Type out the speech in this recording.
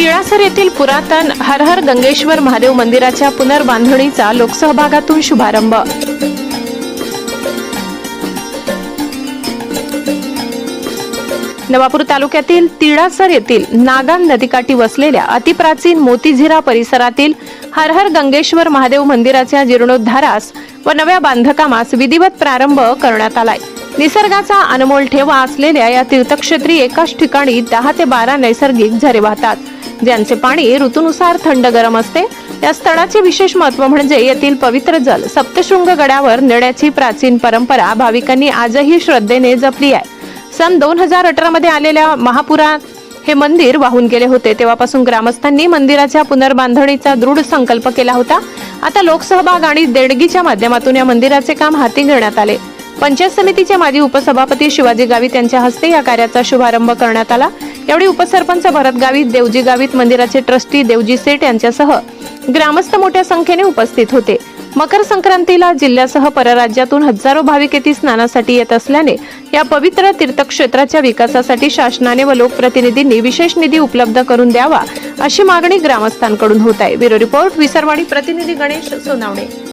तिळासर येथील पुरातन हर हर गंगेश्वर महादेव मंदिराच्या पुनर्बांधणीचा लोकसहभागातून शुभारंभ। नवापूर तालुक्यातील तिळासर येथील नागान नदीकाठी वसलेल्या अतिप्राचीन मोतीझिरा परिसरातील हर हर गंगेश्वर महादेव मंदिराच्या जीर्णोद्धारास व नव्या बांधकामास विधिवत प्रारंभ करण्यात आलाय। निसर्गाचा अनमोल ठेवा असलेल्या या तीर्थक्षेत्री एकाच ठिकाणी 10 ते 12 नैसर्गिक झरे वाहतात, ज्यांचे पाणी ऋतूनुसार थंड गरम असते। या स्थळाचे विशेष महत्त्व म्हणजे येथील पवित्र जल सप्तशृंग गडावर नेण्याची प्राचीन परंपरा भाविकांनी आजही श्रद्धेने जपली आहे। सन 2018 मध्ये आलेल्या महापुरात हे मंदिर वाहून गेले होते। तेव्हापासून ग्रामस्थांनी मंदिराच्या पुनर्बांधणीचा दृढ संकल्प केला होता। आता लोकसहभाग आणि देणगीच्या माध्यमातून या मंदिराचे काम हाती घेण्यात आले। पंचायत समितीचे माजी उपसभापती शिवाजी गावित यांच्या हस्ते या कार्याचा शुभारंभ करण्यात आला। यावेळी उपसरपंच भरत गावित, देवजी गावित, मंदिराचे ट्रस्टी देवजी सेठ यांच्यासह ग्रामस्थ मोठ्या संख्येने उपस्थित होते। मकर संक्रांतीला जिल्ह्यासह परराज्यातून हजारो भाविक येथे स्नानासाठी येत असल्याने या पवित्र तीर्थक्षेत्राच्या विकासासाठी शासनाने व लोकप्रतिनिधींनी विशेष निधी उपलब्ध करून द्यावा अशी मागणी ग्रामस्थांकडून होत आहे। ब्युरो रिपोर्ट, विसरवाडी, प्रतिनिधी गणेश सोनावणे।